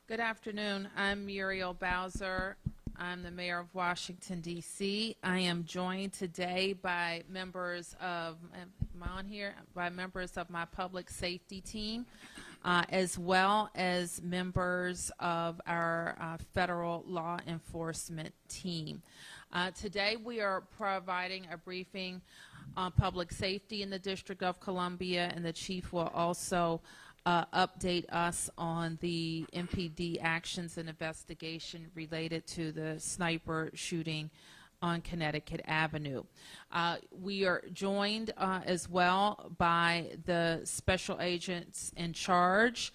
Good afternoon. I'm Muriel Bowser. I'm the mayor of Washington, D.C. I am joined today by members of, am I on here? By members of my public safety team, as well as members of our federal law enforcement team. Today we are providing a briefing on public safety in the District of Columbia, and the chief will also update us on the MPD actions and investigation related to the sniper shooting on Connecticut Avenue. We are joined as well by the special agents in charge,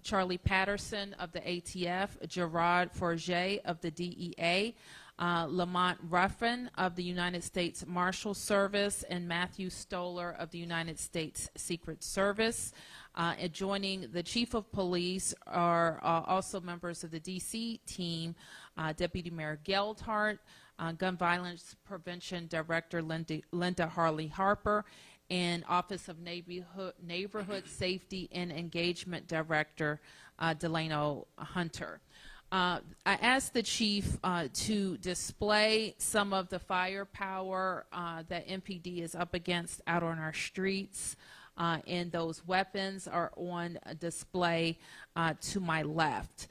Charlie Patterson of the ATF, Gerard Forget of the DEA, Lamont Ruffin of the United States Marshal Service, and Matthew Stoller of the United States Secret Service. And joining the chief of police are also members of the D.C. team, Deputy Mayor Geldhart, Gun Violence Prevention Director Linda Harley Harper, and Office of Neighborhood Safety and Engagement Director Delano Hunter. I asked the chief to display some of the firepower that MPD is up against out on our streets, and those weapons are on display to my left.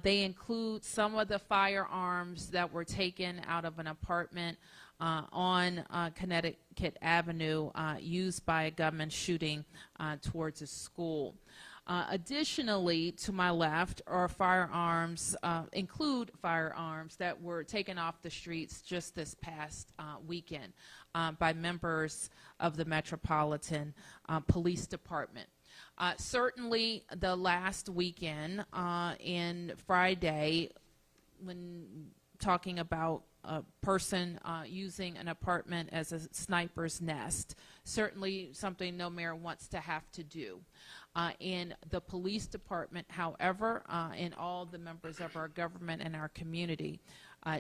They include some of the firearms that were taken out of an apartment on Connecticut Avenue used by a gunman shooting towards a school. Additionally, to my left are firearms, include firearms that were taken off the streets just this past weekend by members of the Metropolitan Police Department. Certainly the last weekend and Friday, when talking about a person using an apartment as a sniper's nest, certainly something no mayor wants to have to do. In the police department, however, and all the members of our government and our community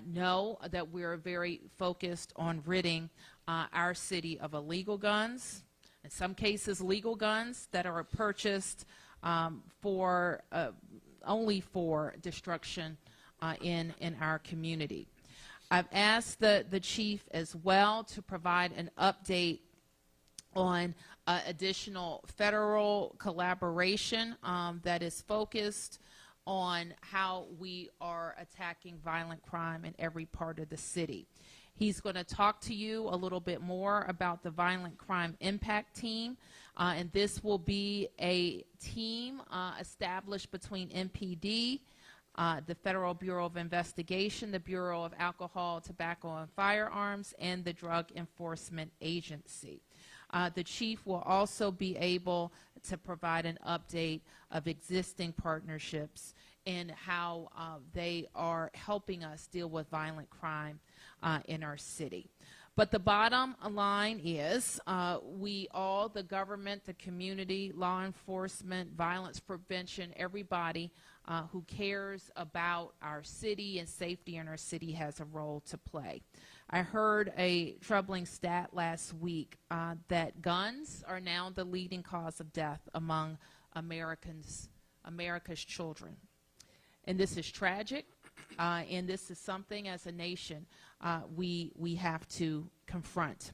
know that we're very focused on ridding our city of illegal guns, in some cases legal guns that are purchased for only for destruction in our community. I've asked the chief as well to provide an update on additional federal collaboration that is focused on how we are attacking violent crime in every part of the city. He's going to talk to you a little bit more about the Violent Crime Impact Team, and this will be a team established between MPD, the Federal Bureau of Investigation, the Bureau of Alcohol, Tobacco, and Firearms, and the Drug Enforcement Agency. The chief will also be able to provide an update of existing partnerships and how they are helping us deal with violent crime in our city. But the bottom line is we all, the government, the community, law enforcement, violence prevention, everybody who cares about our city and safety in our city has a role to play. I heard a troubling stat last week that guns are now the leading cause of death among America's children. And this is tragic, and this is something as a nation we have to confront.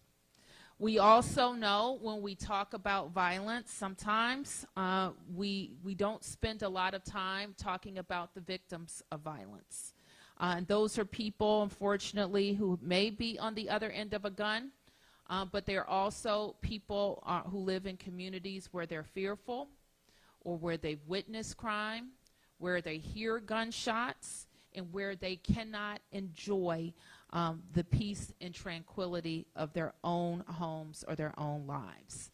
We also know when we talk about violence, sometimes we don't spend a lot of time talking about the victims of violence. And those are people, unfortunately, who may be on the other end of a gun, but they're also people who live in communities where they're fearful or where they've witnessed crime, where they hear gunshots, and where they cannot enjoy the peace and tranquility of their own homes or their own lives.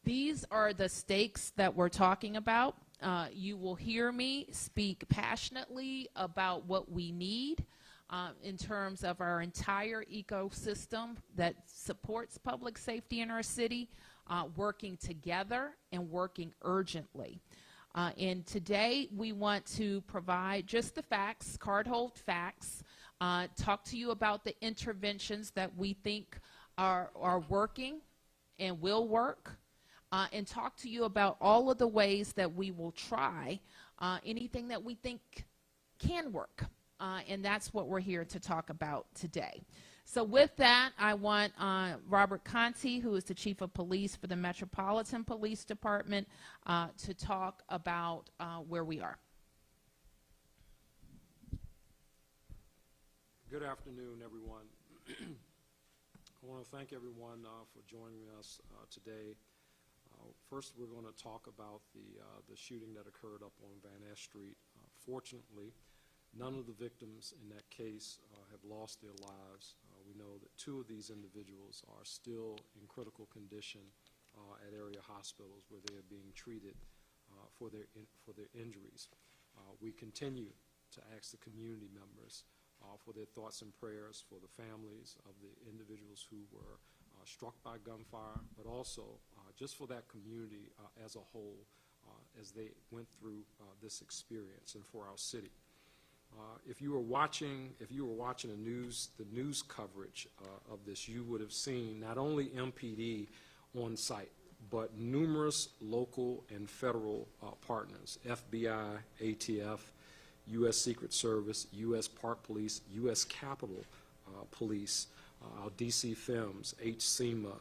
These are the stakes that we're talking about. You will hear me speak passionately about what we need in terms of our entire ecosystem that supports public safety in our city, working together and working urgently. And today we want to provide just the facts, card-hold facts, talk to you about the interventions that we think are working and will work, and talk to you about all of the ways that we will try anything that we think can work. And that's what we're here to talk about today. So with that, I want Robert Conti, who is the Chief of Police for the Metropolitan Police Department, to talk about where we are. Good afternoon, everyone. I want to thank everyone for joining us today. First, we're going to talk about the shooting that occurred up on Van Ness Street. Fortunately, none of the victims in that case have lost their lives. We know that 2 of these individuals are still in critical condition at area hospitals where they are being treated for their injuries. We continue to ask the community members for their thoughts and prayers for the families of the individuals who were struck by gunfire, but also just for that community as a whole as they went through this experience and for our city. If you were watching the news coverage of this, you would have seen not only MPD on site, but numerous local and federal partners: FBI, ATF, U.S. Secret Service, U.S. Park Police, U.S. Capitol Police, our D.C. FEMS, HSEMA,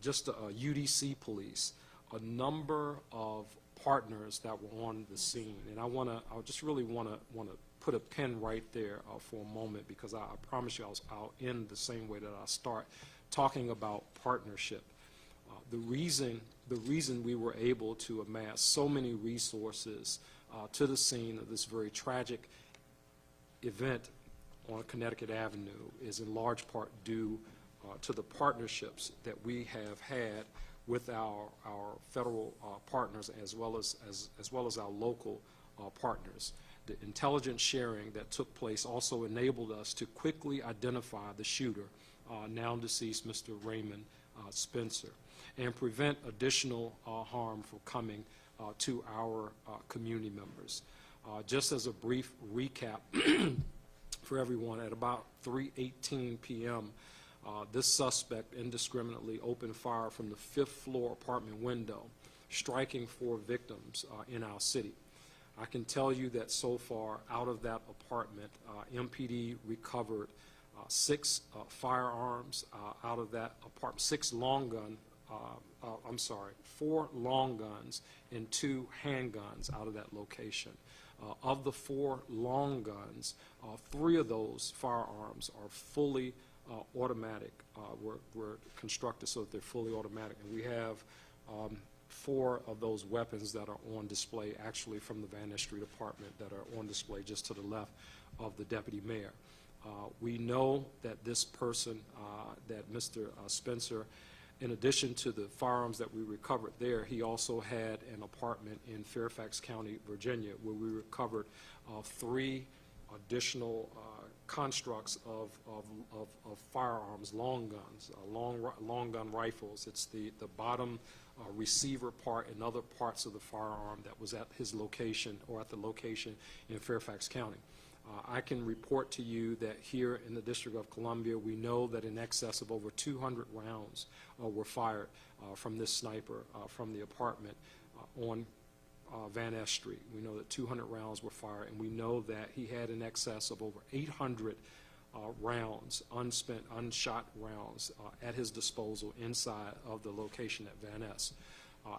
just UDC Police, a number of partners that were on the scene. And I just really want to put a pin right there for a moment, because I promise you I'll end the same way that I start, talking about partnership. The reason we were able to amass so many resources to the scene of this very tragic event on Connecticut Avenue is in large part due to the partnerships that we have had with our federal partners as well as our local partners. The intelligence sharing that took place also enabled us to quickly identify the shooter, now deceased Mr. Raymond Spencer, and prevent additional harm from coming to our community members. Just as a brief recap for everyone, at about 3:18 p.m., this suspect indiscriminately opened fire from the 5th floor apartment window, striking 4 victims in our city. I can tell you that so far out of that apartment, MPD recovered 6 firearms out of that apartment, 4 long guns and 2 handguns out of that location. Of the 4 long guns, 3 of those firearms are fully automatic, were constructed so that they're fully automatic. And we have 4 of those weapons that are on display, actually from the Van Ness Street apartment, that are on display just to the left of the deputy mayor. We know that this person, that Mr. Spencer, in addition to the firearms that we recovered there, he also had an apartment in Fairfax County, Virginia, where we recovered 3 additional constructs of firearms, long guns, long gun rifles. It's the bottom receiver part and other parts of the firearm that was at his location, or at the location in Fairfax County. I can report to you that here in the District of Columbia, we know that in excess of over 200 rounds were fired from this sniper from the apartment on Van Ness Street. We know that 200 rounds were fired, and we know that he had in excess of over 800 rounds, unspent, unshot rounds at his disposal inside of the location at Van Ness.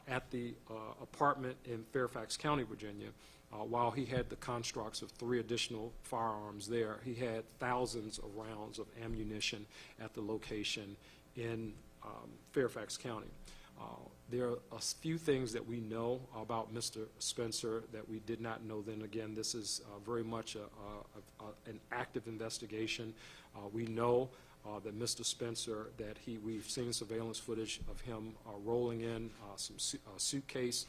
At the apartment in Fairfax County, Virginia, while he had the constructs of 3 additional firearms there, he had thousands of rounds of ammunition at the location in Fairfax County. There are a few things that we know about Mr. Spencer that we did not know then. Again, this is very much an active investigation. We know that Mr. Spencer, that we've seen surveillance footage of him rolling in some suitcase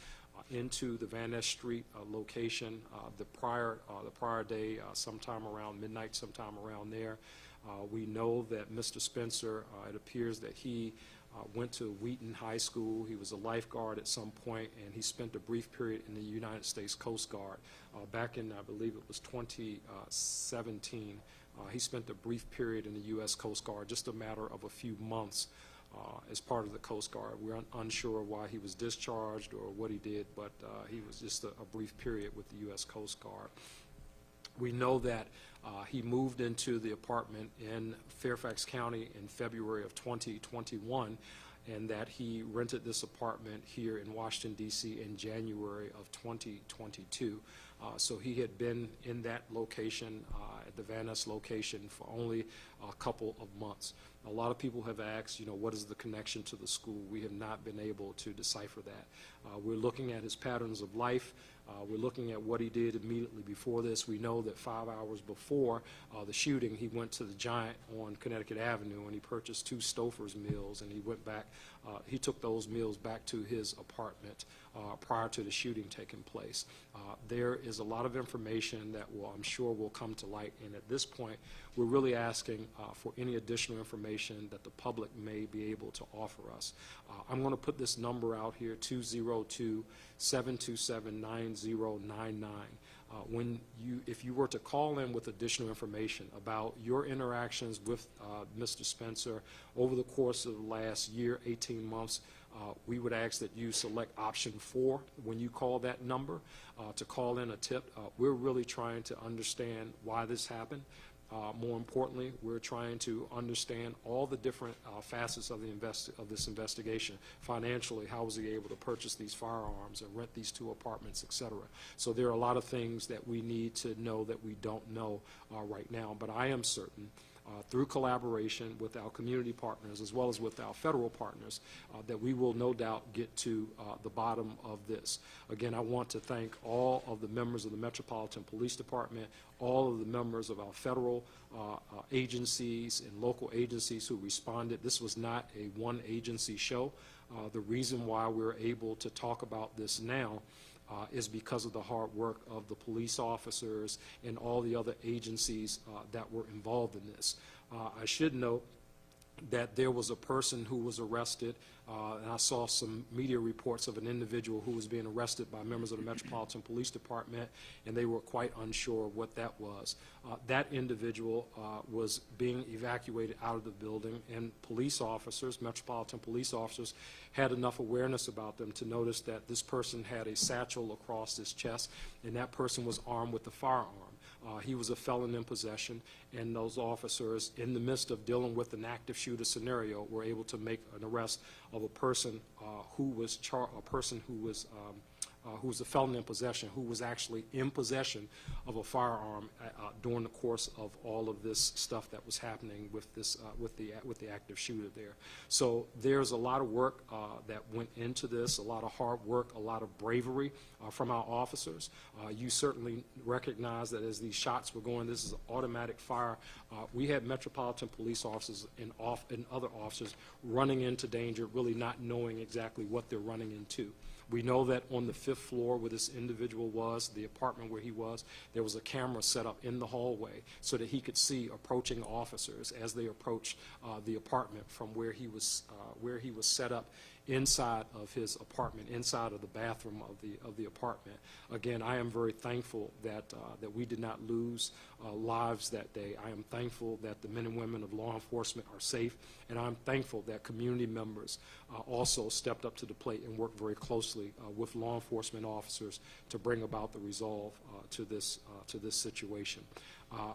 into the Van Ness Street location the prior day, sometime around midnight, sometime around there. We know that Mr. Spencer, it appears that he went to Wheaton High School. He was a lifeguard at some point, and he spent a brief period in the United States Coast Guard. Back in, I believe it was 2017, he spent a brief period in the U.S. Coast Guard, just a matter of a few months as part of the Coast Guard. We're unsure why he was discharged or what he did, but he was just a brief period with the U.S. Coast Guard. We know that he moved into the apartment in Fairfax County in February of 2021, and that he rented this apartment here in Washington, D.C. in January of 2022. So he had been in that location, at the Van Ness location, for only a couple of months. A lot of people have asked, what is the connection to the school? We have not been able to decipher that. We're looking at his patterns of life. We're looking at what he did immediately before this. We know that 5 hours before the shooting, he went to the Giant on Connecticut Avenue and he purchased 2 Stouffer's meals, and he went back. He took those meals back to his apartment prior to the shooting taking place. There is a lot of information that I'm sure will come to light, and at this point, we're really asking for any additional information that the public may be able to offer us. I'm going to put this number out here, 202-727-9099. If you were to call in with additional information about your interactions with Mr. Spencer over the course of the last year, 18 months, we would ask that you select option 4 when you call that number to call in a tip. We're really trying to understand why this happened. More importantly, we're trying to understand all the different facets of this investigation. Financially, how was he able to purchase these firearms and rent these 2 apartments, et cetera? So there are a lot of things that we need to know that we don't know right now. But I am certain, through collaboration with our community partners as well as with our federal partners, that we will no doubt get to the bottom of this. Again, I want to thank all of the members of the Metropolitan Police Department, all of the members of our federal agencies and local agencies who responded. This was not a one-agency show. The reason why we're able to talk about this now is because of the hard work of the police officers and all the other agencies that were involved in this. I should note that there was a person who was arrested, and I saw some media reports of an individual who was being arrested by members of the Metropolitan Police Department, and they were quite unsure of what that was. That individual was being evacuated out of the building, and police officers, Metropolitan police officers, had enough awareness about them to notice that this person had a satchel across his chest, and that person was armed with a firearm. He was a felon in possession, and those officers, in the midst of dealing with an active shooter scenario, were able to make an arrest of a person who was a felon in possession, who was actually in possession of a firearm during the course of all of this stuff that was happening with this with the active shooter there. So there's a lot of work that went into this, a lot of hard work, a lot of bravery from our officers. You certainly recognize that as these shots were going, this is an automatic fire. We had Metropolitan police officers and other officers running into danger, really not knowing exactly what they're running into. We know that on the 5th floor where this individual was, the apartment where he was, there was a camera set up in the hallway so that he could see approaching officers as they approached the apartment from where he was set up inside of his apartment, inside of the bathroom of the apartment. Again, I am very thankful that we did not lose lives that day. I am thankful that the men and women of law enforcement are safe, and I'm thankful that community members also stepped up to the plate and worked very closely with law enforcement officers to bring about the resolve to this situation.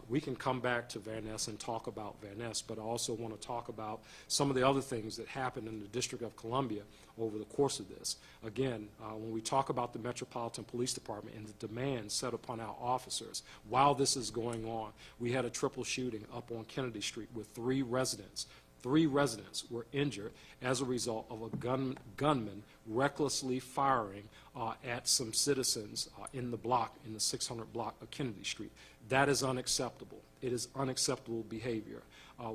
We can come back to Van Ness and talk about Van Ness, but I also want to talk about some of the other things that happened in the District of Columbia over the course of this. Again, when we talk about the Metropolitan Police Department and the demands set upon our officers, while this is going on, we had a triple shooting up on Kennedy Street with 3 residents. 3 residents were injured as a result of a gunman recklessly firing at some citizens in the block, in the 600 block of Kennedy Street. That is unacceptable. It is unacceptable behavior.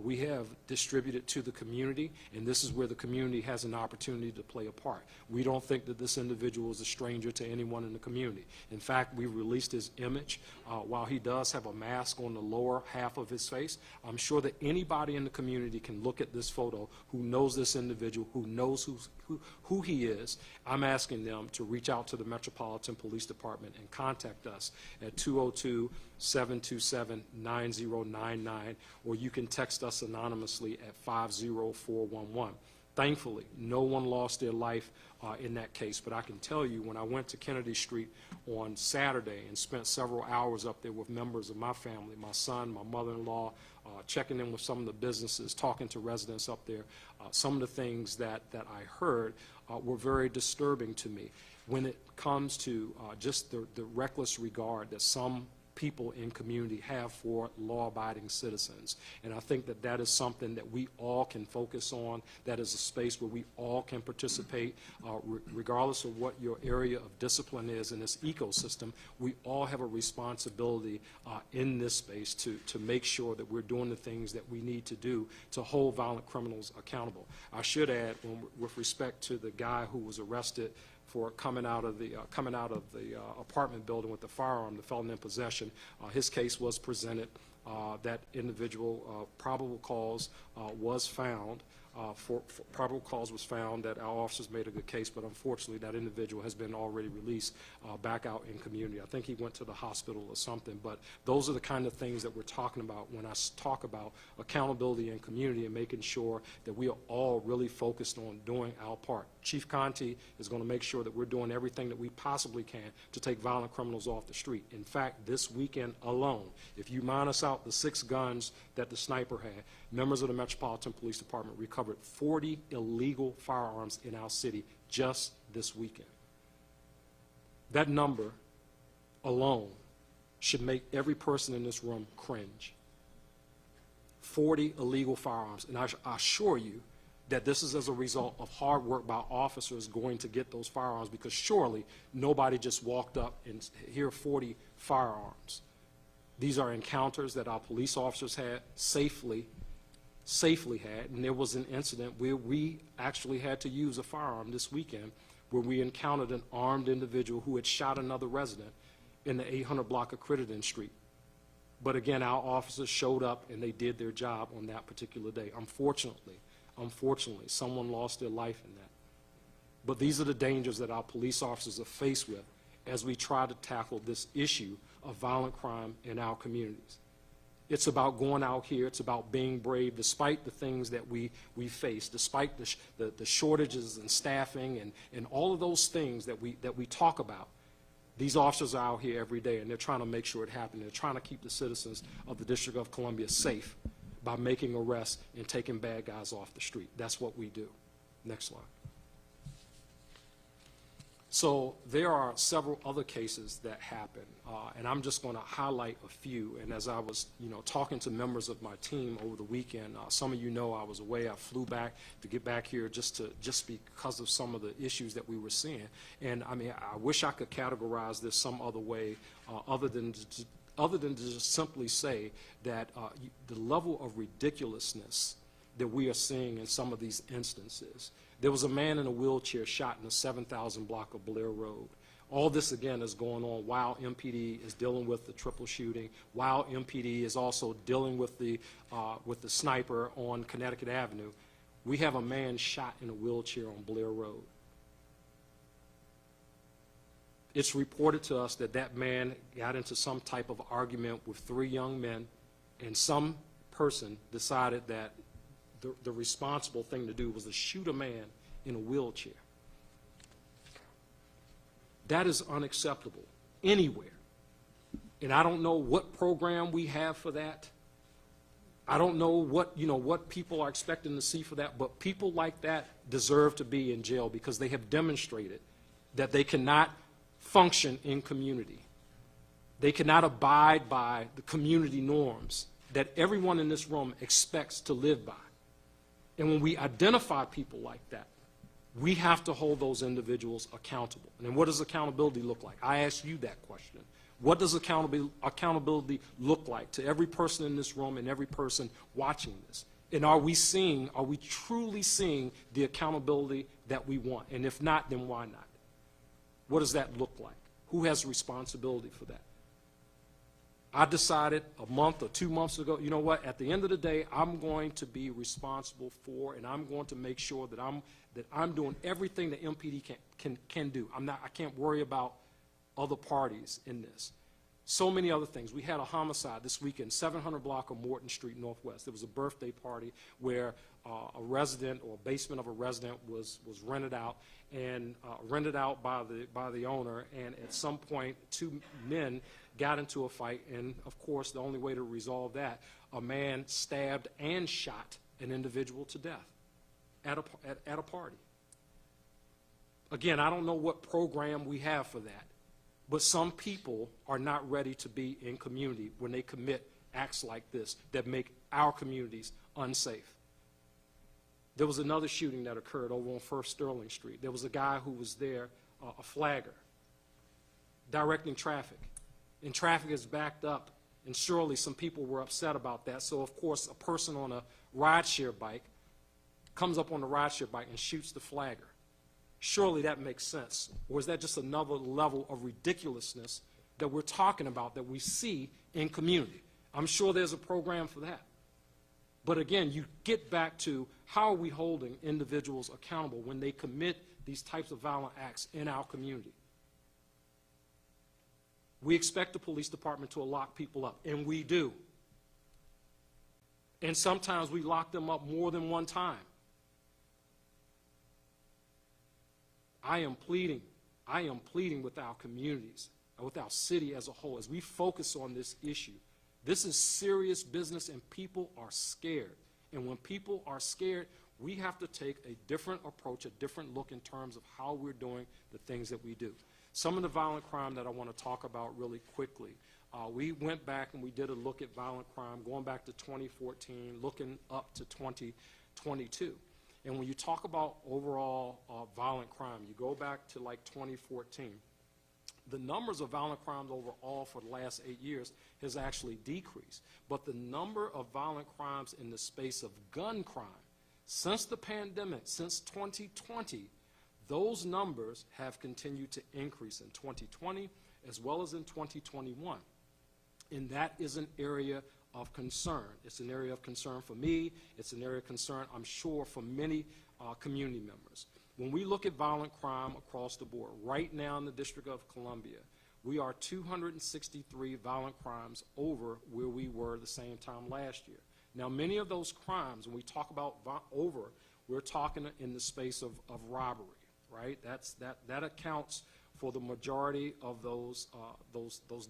We have distributed to the community, and this is where the community has an opportunity to play a part. We don't think that this individual is a stranger to anyone in the community. In fact, we released his image. While he does have a mask on the lower half of his face, I'm sure that anybody in the community can look at this photo who knows this individual, who knows who he is. I'm asking them to reach out to the Metropolitan Police Department and contact us at 202-727-9099, or you can text us anonymously at 50411. Thankfully, no one lost their life in that case. But I can tell you, when I went to Kennedy Street on Saturday and spent several hours up there with members of my family, my son, my mother-in-law, checking in with some of the businesses, talking to residents up there, some of the things that I heard were very disturbing to me when it comes to just the reckless regard that some people in community have for law-abiding citizens. And I think that that is something that we all can focus on. That is a space where we all can participate, regardless of what your area of discipline is in this ecosystem. We all have a responsibility in this space to make sure that we're doing the things that we need to do to hold violent criminals accountable. I should add, with respect to the guy who was arrested for coming out of the apartment building with the firearm, the felon in possession. His case was presented. That individual, probable cause was found. Probable cause was found that our officers made a good case, but unfortunately that individual has been already released back out in community. I think he went to the hospital or something, but those are the kind of things that we're talking about when I talk about accountability in community and making sure that we are all really focused on doing our part. Chief Conte is going to make sure that we're doing everything that we possibly can to take violent criminals off the street. In fact, this weekend alone, if you minus out the 6 guns that the sniper had, members of the Metropolitan Police Department recovered 40 illegal firearms in our city just this weekend. That number alone should make every person in this room cringe. 40 illegal firearms. And I assure you that this is as a result of hard work by officers going to get those firearms, because surely nobody just walked up and here are 40 firearms. These are encounters that our police officers had safely had, and there was an incident where we actually had to use a firearm this weekend where we encountered an armed individual who had shot another resident in the 800 block of Crittenden Street. But again, our officers showed up and they did their job on that particular day. Unfortunately, someone lost their life in that. But these are the dangers that our police officers are faced with as we try to tackle this issue of violent crime in our communities. It's about going out here. It's about being brave despite the things that we face, despite the shortages in staffing and all of those things that we talk about. These officers are out here every day, and they're trying to make sure it happens. They're trying to keep the citizens of the District of Columbia safe by making arrests and taking bad guys off the street. That's what we do. Next slide. So there are several other cases that happen, and I'm just going to highlight a few. And as I was, talking to members of my team over the weekend, some of you know I was away. I flew back to get back here just because of some of the issues that we were seeing. And I mean, I wish I could categorize this some other way, other than to just simply say that the level of ridiculousness that we are seeing in some of these instances. There was a man in a wheelchair shot in the 7,000 block of Blair Road. All this, again, is going on while MPD is dealing with the triple shooting, while MPD is also dealing with the sniper on Connecticut Avenue. We have a man shot in a wheelchair on Blair Road. It's reported to us that that man got into some type of argument with 3 young men, and some person decided that the responsible thing to do was to shoot a man in a wheelchair. That is unacceptable anywhere. And I don't know what program we have for that. I don't know what people are expecting to see for that, but people like that deserve to be in jail because they have demonstrated that they cannot function in community. They cannot abide by the community norms that everyone in this room expects to live by. And when we identify people like that, we have to hold those individuals accountable. And then what does accountability look like? I ask you that question. What does accountability look like to every person in this room and every person watching this? And are we truly seeing the accountability that we want? And if not, then why not? What does that look like? Who has responsibility for that? I decided a month or 2 months ago, you know what, at the end of the day, I'm going to be responsible for, and I'm going to make sure that I'm doing everything that MPD can do. I can't worry about other parties in this. So many other things. We had a homicide this weekend, 700 block of Morton Street Northwest. There was a birthday party where a resident or basement of a resident was rented out and rented out by the owner, and at some point 2 men got into a fight, and of course the only way to resolve that, a man stabbed and shot an individual to death at a party. Again, I don't know what program we have for that, but some people are not ready to be in community when they commit acts like this that make our communities unsafe. There was another shooting that occurred over on First Sterling Street. There was a guy who was there, a flagger, directing traffic, and traffic is backed up, and surely some people were upset about that. So, of course, a person on a rideshare bike comes up on the rideshare bike and shoots the flagger. Surely that makes sense. Or is that just another level of ridiculousness that we're talking about that we see in community? I'm sure there's a program for that. But again, you get back to how are we holding individuals accountable when they commit these types of violent acts in our community? We expect the police department to lock people up, and we do. And sometimes we lock them up more than one time. I am pleading with our communities, with our city as a whole, as we focus on this issue. This is serious business, and people are scared. And when people are scared, we have to take a different approach, a different look in terms of how we're doing the things that we do. Some of the violent crime that I want to talk about really quickly. We went back and we did a look at violent crime going back to 2014, looking up to 2022. And when you talk about overall violent crime, you go back to like 2014, the numbers of violent crimes overall for the last 8 years has actually decreased. But the number of violent crimes in the space of gun crime, since the pandemic, since 2020, those numbers have continued to increase in 2020 as well as in 2021. And that is an area of concern. It's an area of concern for me. It's an area of concern, I'm sure, for many community members. When we look at violent crime across the board, right now in the District of Columbia, we are 263 violent crimes over where we were the same time last year. Now, many of those crimes, when we talk about over, we're talking in the space of robbery, right? That accounts for the majority of those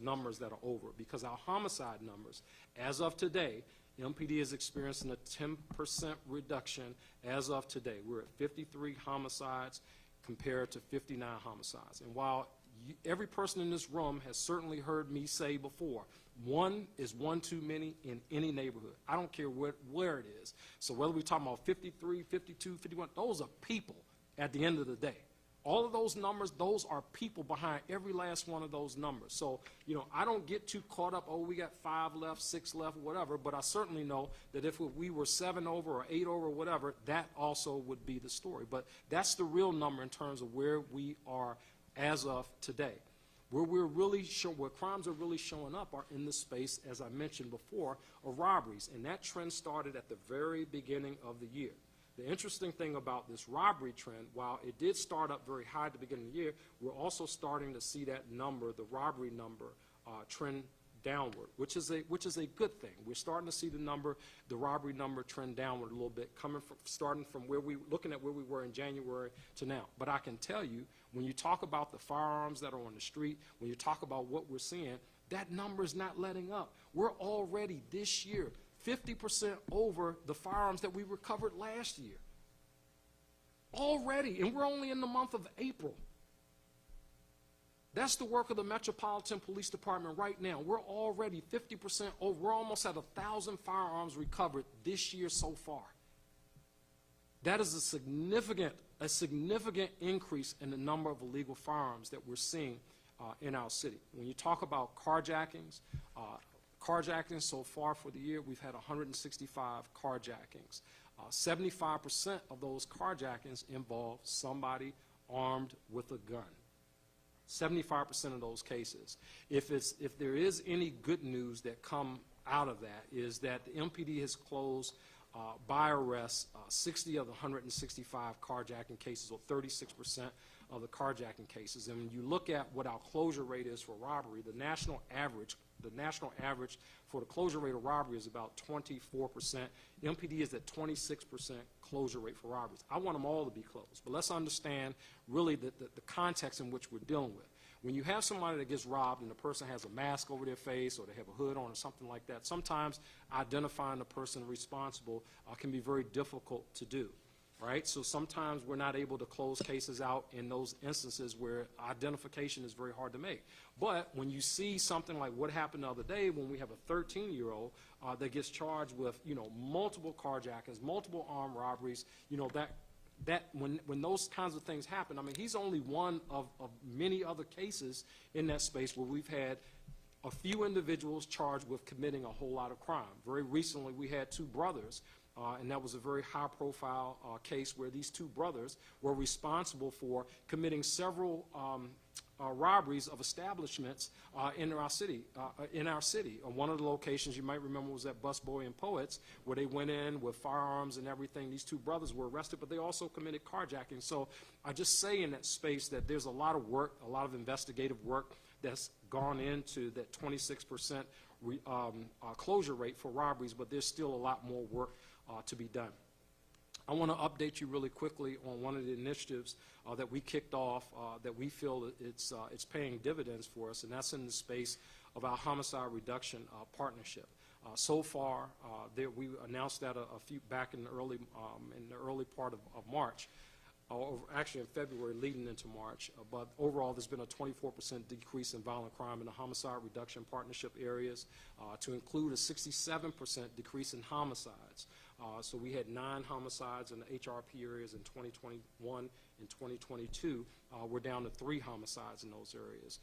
numbers that are over, because our homicide numbers, as of today, MPD is experiencing a 10% reduction as of today. We're at 53 homicides compared to 59 homicides. And while every person in this room has certainly heard me say before, one is one too many in any neighborhood. I don't care where it is. So whether we're talking about 53, 52, 51, those are people at the end of the day. All of those numbers, those are people behind every last one of those numbers. So, I don't get too caught up, we got 5 left, 6 left, whatever, but I certainly know that if we were 7 over or 8 over, whatever, that also would be the story. But that's the real number in terms of where we are as of today. Where crimes are really showing up are in the space, as I mentioned before, of robberies. And that trend started at the very beginning of the year. The interesting thing about this robbery trend, while it did start up very high at the beginning of the year, we're also starting to see that number, the robbery number, trend downward, which is a good thing. We're starting to see the robbery number trend downward a little bit, starting from looking at where we were in January to now. But I can tell you, when you talk about the firearms that are on the street, when you talk about what we're seeing, that number is not letting up. We're already this year 50% over the firearms that we recovered last year. Already, and we're only in the month of April. That's the work of the Metropolitan Police Department right now. We're already 50% over. We're almost at 1,000 firearms recovered this year so far. That is a significant increase in the number of illegal firearms that we're seeing in our city. When you talk about carjackings so far for the year, we've had 165 carjackings. 75% of those carjackings involve somebody armed with a gun. 75% of those cases. If there is any good news that come out of that, is that the MPD has closed by arrest 60 of the 165 carjacking cases, or 36% of the carjacking cases. And when you look at what our closure rate is for robbery, the national average for the closure rate of robbery is about 24%. MPD is at 26% closure rate for robberies. I want them all to be closed, but let's understand really the context in which we're dealing with. When you have somebody that gets robbed and the person has a mask over their face or they have a hood on or something like that, sometimes identifying the person responsible can be very difficult to do. Right? So sometimes we're not able to close cases out in those instances where identification is very hard to make. But when you see something like what happened the other day when we have a 13-year-old that gets charged with, multiple carjackings, multiple armed robberies, that when those kinds of things happen, I mean, he's only one of many other cases in that space where we've had a few individuals charged with committing a whole lot of crime. Very recently, we had two brothers, and that was a very high-profile case where these two brothers were responsible for committing several robberies of establishments in our city. One of the locations you might remember was at Busboy and Poets, where they went in with firearms and everything. These two brothers were arrested, but they also committed carjacking. So I just say in that space that there's a lot of work, a lot of investigative work that's gone into that 26% closure rate for robberies, but there's still a lot more work to be done. I want to update you really quickly on one of the initiatives that we kicked off that we feel it's paying dividends for us, and that's in the space of our homicide reduction partnership. So far, we announced that a few back in the early part of March. Actually in February leading into March, but overall there's been a 24% decrease in violent crime in the homicide reduction partnership areas, to include a 67% decrease in homicides. So we had 9 homicides in the HRP areas in 2021. In 2022, we're down to 3 homicides in those areas.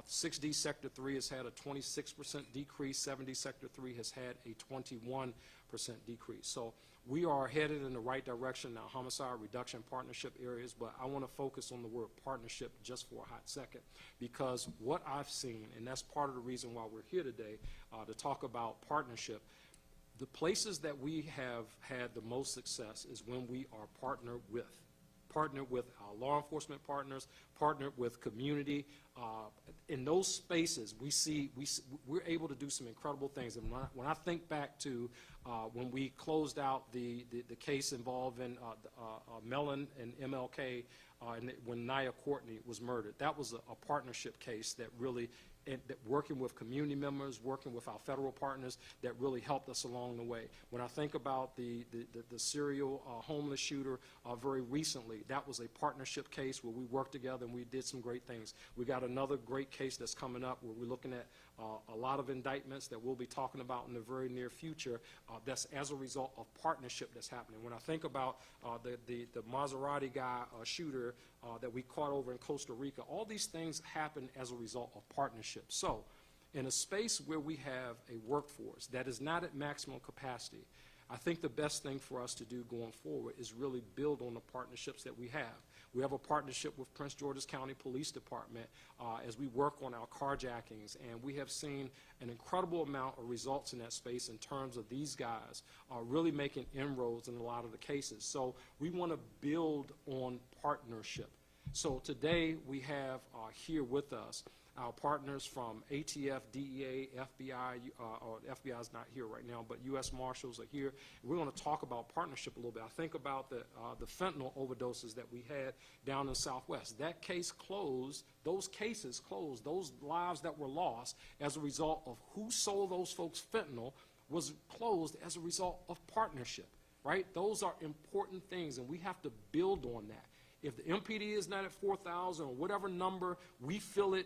6D Sector 3 has had a 26% decrease. 7D Sector 3 has had a 21% decrease. So we are headed in the right direction in our homicide reduction partnership areas, but I want to focus on the word partnership just for a hot second, because what I've seen, and that's part of the reason why we're here today, to talk about partnership, the places that we have had the most success is when we are partnered with our law enforcement partners, partnered with community. In those spaces, we're able to do some incredible things. And when I think back to when we closed out the case involving Mellon and MLK, and when Nia Courtney was murdered, that was a partnership case that really, working with community members, working with our federal partners, that really helped us along the way. When I think about the serial homeless shooter very recently, that was a partnership case where we worked together and we did some great things. We got another great case that's coming up where we're looking at a lot of indictments that we'll be talking about in the very near future. That's as a result of partnership that's happening. When I think about the Maserati guy shooter that we caught over in Costa Rica, all these things happen as a result of partnership. So in a space where we have a workforce that is not at maximum capacity, I think the best thing for us to do going forward is really build on the partnerships that we have. We have a partnership with Prince George's County Police Department as we work on our carjackings, and we have seen an incredible amount of results in that space in terms of these guys really making inroads in a lot of the cases. So we want to build on partnership. So today we have here with us our partners from ATF, DEA, FBI, or FBI is not here right now, but U.S. Marshals are here. We're going to talk about partnership a little bit. I think about the fentanyl overdoses that we had down in the Southwest. That case closed, those cases closed, those lives that were lost as a result of who sold those folks fentanyl was closed as a result of partnership, right? Those are important things, and we have to build on that. If the MPD is not at 4,000 or whatever number we feel it